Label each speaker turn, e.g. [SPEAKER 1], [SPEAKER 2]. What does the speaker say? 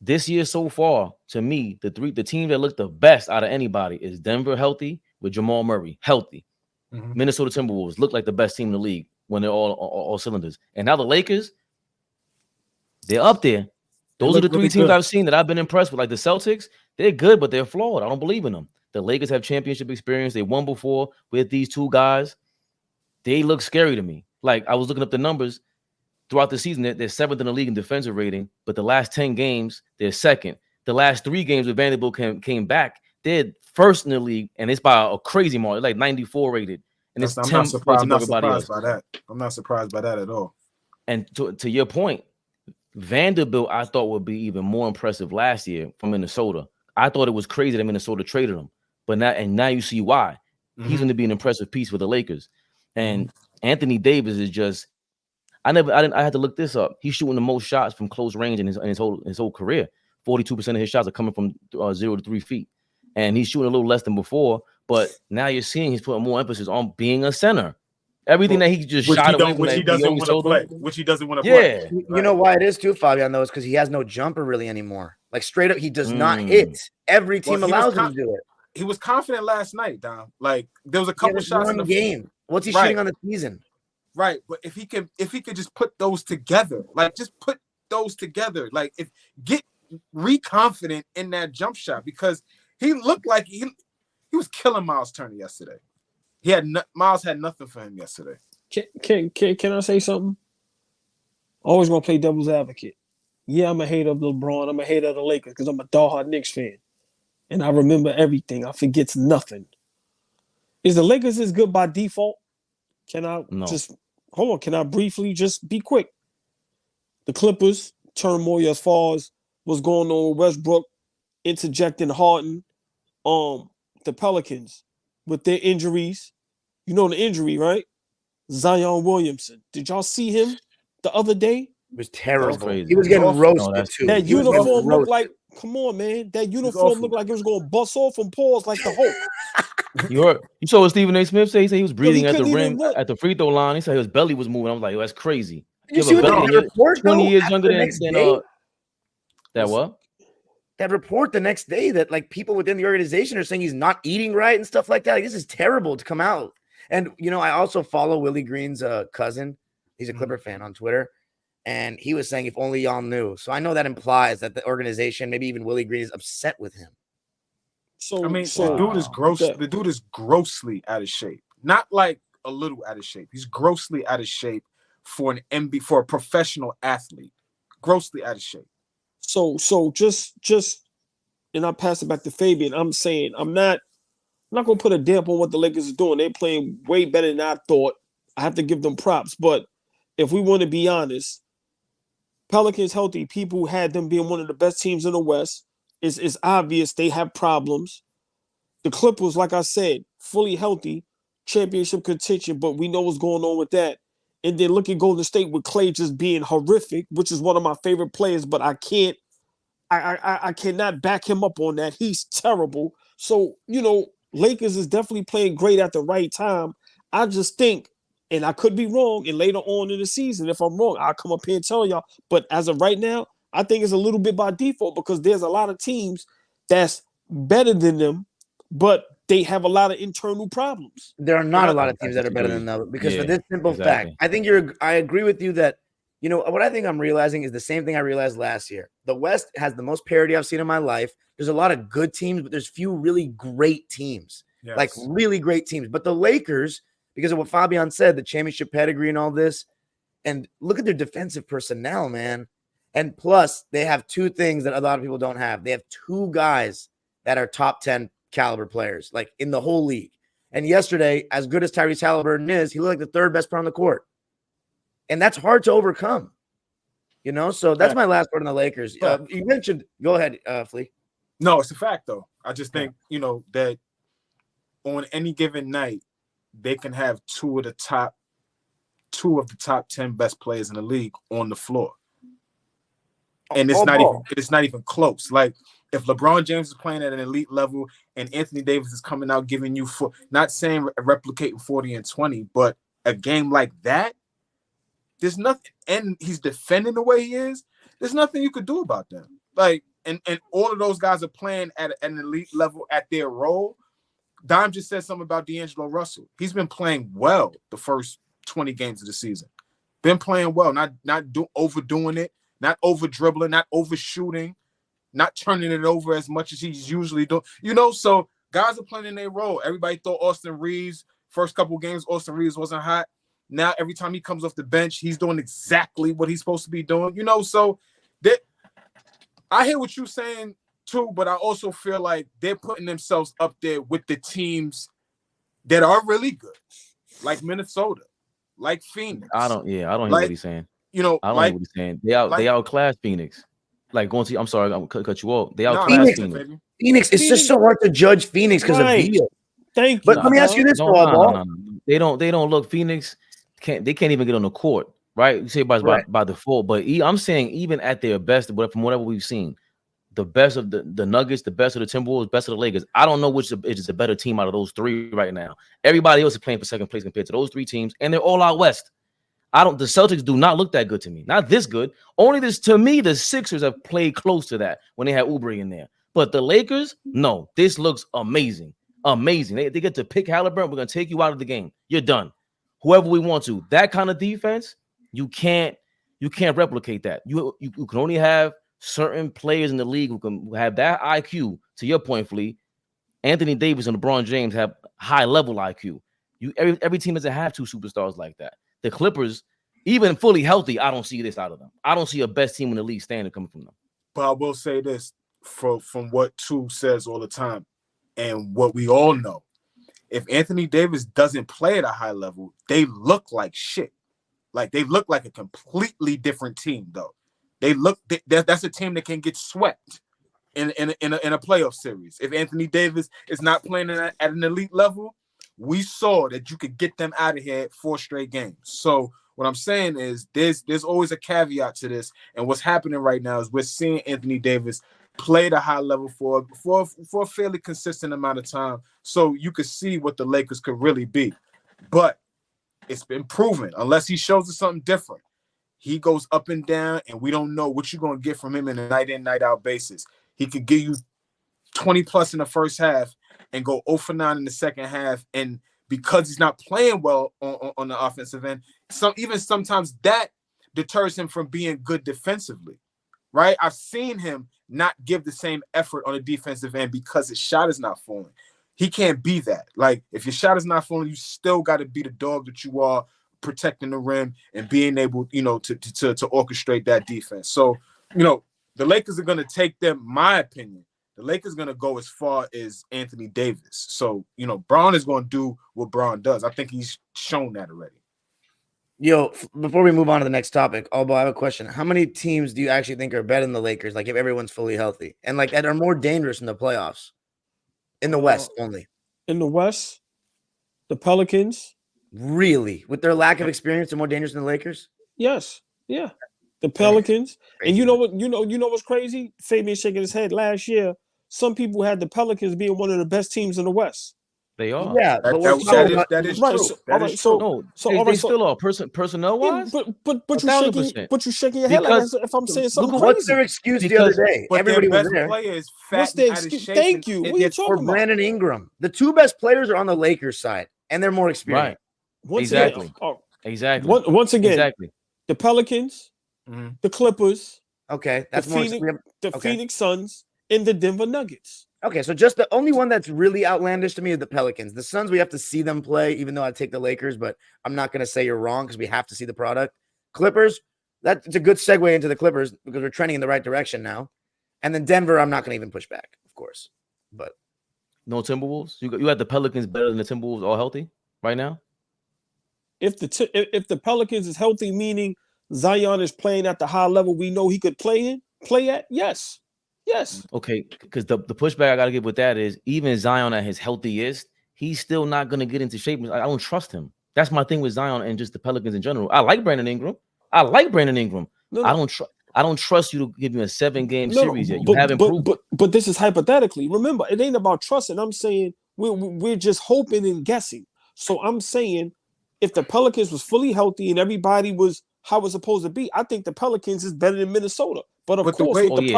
[SPEAKER 1] this year so far, to me, the team that looked the best out of anybody is Denver healthy with Jamal Murray healthy. Minnesota Timberwolves look like the best team in the league when they're all cylinders. And now the Lakers, they're up there. Those are the three teams I've seen that I've been impressed with. Like the Celtics, they're good, but they're flawed. I don't believe in them. The Lakers have championship experience. They won before with these two guys. They look scary to me. Like I was looking up the numbers throughout the season. They're seventh in the league in defensive rating, but the last 10 games, they're second. The last 3 games with Vanderbilt came back, they're first in the league, and it's by a crazy margin, like 94 rated. And it's 10 points above everybody else.
[SPEAKER 2] I'm not surprised by that at all.
[SPEAKER 1] And to your point, Vanderbilt, I thought would be even more impressive last year from Minnesota. I thought it was crazy that Minnesota traded him, but now you see why. He's going to be an impressive piece for the Lakers. And Anthony Davis is just, I had to look this up. He's shooting the most shots from close range in his whole career. 42% of his shots are coming from 0 to 3 feet, and he's shooting a little less than before. But now you're seeing he's putting more emphasis on being a center. Everything that he just shot away,
[SPEAKER 2] which he doesn't want to play. Which he doesn't want to play.
[SPEAKER 3] You know why it is too, Fabian, though, is because he has no jumper really anymore. Like straight up, he does not hit. Every team allows him to do it.
[SPEAKER 2] He was confident last night, Dom. Like there was a couple shots in the
[SPEAKER 3] game. What's he shooting on the season?
[SPEAKER 2] Right, but if he could just put those together, like if get re-confident in that jump shot, because he looked like he was killing Miles Turner yesterday. Miles had nothing for him yesterday.
[SPEAKER 4] Can I say something? Always gonna play devil's advocate. Yeah, I'm a hater of LeBron. I'm a hater of the Lakers because I'm a diehard Knicks fan, and I remember everything. I forget nothing. Is the Lakers as good by default? Can I hold on? Can I briefly just be quick? The Clippers turmoil as far as what's going on with Westbrook interjecting Harden. The Pelicans with their injuries. You know the injury, right? Zion Williamson. Did y'all see him the other day?
[SPEAKER 3] It was terrible. He was getting roasted too.
[SPEAKER 4] That uniform looked like, come on, man. That uniform looked like it was going to bust off from paws like the Hulk.
[SPEAKER 1] You saw what Stephen A. Smith said? He said he was breathing at the rim, at the free throw line. He said his belly was moving. I was like, that's crazy.
[SPEAKER 3] You see what the report,
[SPEAKER 1] 20 years younger than that what?
[SPEAKER 3] That report the next day that like people within the organization are saying he's not eating right and stuff like that. Like, this is terrible to come out. And, I also follow Willie Green's cousin. He's a Clipper fan on Twitter. And he was saying, if only y'all knew. So I know that implies that the organization, maybe even Willie Green, is upset with him.
[SPEAKER 2] The dude is gross. The dude is grossly out of shape. Not like a little out of shape. He's grossly out of shape for for a professional athlete. Grossly out of shape.
[SPEAKER 4] So just, and I pass it back to Fabian. I'm saying I'm not gonna put a damp on what the Lakers are doing. They're playing way better than I thought. I have to give them props. But if we want to be honest, Pelicans healthy. People had them being one of the best teams in the West. It's obvious they have problems. The Clippers, like I said, fully healthy, championship contention, but we know what's going on with that. And then look at Golden State with Clay just being horrific, which is one of my favorite players, but I cannot back him up on that. He's terrible. So, Lakers is definitely playing great at the right time. I just think, and I could be wrong, and later on in the season, if I'm wrong, I'll come up here and tell y'all. But as of right now, I think it's a little bit by default because there's a lot of teams that's better than them, but they have a lot of internal problems.
[SPEAKER 3] There are not a lot of teams that are better than them because for this simple fact, I think I agree with you that, what I think I'm realizing is the same thing I realized last year. The West has the most parity I've seen in my life. There's a lot of good teams, but there's few really great teams, like really great teams. But the Lakers, because of what Fabian said, the championship pedigree and all this, and look at their defensive personnel, man. And plus, they have 2 things that a lot of people don't have. They have 2 guys that are top 10 caliber players, like in the whole league. And yesterday, as good as Tyrese Halliburton is, he looked like the 3rd best player on the court. And that's hard to overcome, So that's my last word on the Lakers. You mentioned, go ahead, Flea.
[SPEAKER 2] No, it's a fact, though. I just think, that on any given night, they can have 2 of the top 10 best players in the league on the floor. And it's not even close. Like if LeBron James is playing at an elite level and Anthony Davis is coming out giving you not saying replicating 40 and 20, but a game like that, there's nothing, and he's defending the way he is, there's nothing you could do about them. Like and all of those guys are playing at an elite level at their role. Dime just said something about D'Angelo Russell. He's been playing well the first 20 games of the season. Been playing well, not overdoing it, not over dribbling, not overshooting, not turning it over as much as he's usually doing. So guys are playing in their role. Everybody thought Austin Reeves, first couple games, Austin Reeves wasn't hot. Now every time he comes off the bench, he's doing exactly what he's supposed to be doing. So that I hear what you're saying too, but I also feel like they're putting themselves up there with the teams that are really good, like Minnesota, like Phoenix.
[SPEAKER 1] I don't hear what he's saying.
[SPEAKER 2] I don't
[SPEAKER 1] hear what he's saying. They outclass Phoenix. Like going to, I'm sorry, I'm gonna cut you off. They outclass Phoenix.
[SPEAKER 3] Phoenix, it's just so hard to judge Phoenix because of Beal.
[SPEAKER 4] Thank you.
[SPEAKER 3] But let me ask you this, AllBall.
[SPEAKER 1] No. They don't look. Phoenix can't even get on the court, right? You say by default, but I'm saying even at their best, but from whatever we've seen, the best of the Nuggets, the best of the Timberwolves, best of the Lakers. I don't know which is the better team out of those three right now. Everybody else is playing for second place compared to those three teams, and they're all out west. The Celtics do not look that good to me. Not this good. Only this, to me, the Sixers have played close to that when they had Oubre in there. But the Lakers, no, this looks amazing. Amazing. They get to pick Halliburton. We're going to take you out of the game. You're done. Whoever we want to. That kind of defense, you can't replicate that. You can only have certain players in the league who can have that IQ. To your point, Flea, Anthony Davis and LeBron James have high level IQ. Every team doesn't have two superstars like that. The Clippers, even fully healthy, I don't see this out of them. I don't see a best team in the league standing coming from them.
[SPEAKER 2] But I will say this from what Tu says all the time, and what we all know: if Anthony Davis doesn't play at a high level, they look like shit. Like they look like a completely different team, though. That's a team that can get swept in a playoff series. If Anthony Davis is not playing at an elite level, we saw that you could get them out of here 4 straight games. So what I'm saying is there's always a caveat to this. And what's happening right now is we're seeing Anthony Davis play at a high level for a fairly consistent amount of time. So you could see what the Lakers could really be. But it's been proven, unless he shows us something different. He goes up and down, and we don't know what you're going to get from him in a night-in, night-out basis. He could give you 20-plus in the first half and go 0 for 9 in the second half. And because he's not playing well on the offensive end, sometimes that deters him from being good defensively, right? I've seen him not give the same effort on the defensive end because his shot is not falling. He can't be that. Like, if your shot is not falling, you still got to be the dog that you are, protecting the rim and being able, to orchestrate that defense. So, the Lakers are going to take them, my opinion, the Lakers are going to go as far as Anthony Davis. So, Bron is going to do what Bron does. I think he's shown that already.
[SPEAKER 3] Yo, before we move on to the next topic, AllBall, I have a question. How many teams do you actually think are better than the Lakers, like if everyone's fully healthy, and like that are more dangerous in the playoffs? In the West only. In
[SPEAKER 4] the West, the Pelicans.
[SPEAKER 3] Really? With their lack of experience, they're more dangerous than the Lakers?
[SPEAKER 4] Yes. Yeah. The Pelicans. Crazy. And you know what's crazy? Fabian shaking his head. Last year, some people had the Pelicans being one of the best teams in the West.
[SPEAKER 1] They are.
[SPEAKER 3] Yeah,
[SPEAKER 2] that is
[SPEAKER 4] right.
[SPEAKER 2] True.
[SPEAKER 1] They still are personnel wise.
[SPEAKER 4] Yeah, but you're shaking your head like if I'm saying something crazy.
[SPEAKER 3] What's their excuse the other day? Everybody was there.
[SPEAKER 4] What's their excuse? Thank you. What are you talking about?
[SPEAKER 3] Brandon Ingram. The 2 best players are on the Lakers side, and they're more experienced.
[SPEAKER 1] Right. Exactly.
[SPEAKER 4] Once again, the Pelicans, the Clippers.
[SPEAKER 3] Okay, that's
[SPEAKER 4] the Phoenix Suns and the Denver Nuggets.
[SPEAKER 3] Okay, so just the only one that's really outlandish to me is the Pelicans. The Suns, we have to see them play, even though I take the Lakers, but I'm not going to say you're wrong because we have to see the product. Clippers, that's a good segue into the Clippers because we're trending in the right direction now. And then Denver, I'm not going to even push back, of course. But
[SPEAKER 1] no Timberwolves? You had the Pelicans better than the Timberwolves all healthy right now?
[SPEAKER 4] If the Pelicans is healthy, meaning Zion is playing at the high level we know he could play at, yes. Yes.
[SPEAKER 1] Okay, because the pushback I got to give with that is even Zion at his healthiest, he's still not going to get into shape. I don't trust him. That's my thing with Zion and just the Pelicans in general. I like Brandon Ingram. No. I don't trust you to give me a 7-game series yet. You haven't proved.
[SPEAKER 4] But this is hypothetically. Remember, it ain't about trusting. I'm saying we're just hoping and guessing. So I'm saying if the Pelicans was fully healthy and everybody was how it's supposed to be, I think the Pelicans is better than Minnesota. But of course, with the problem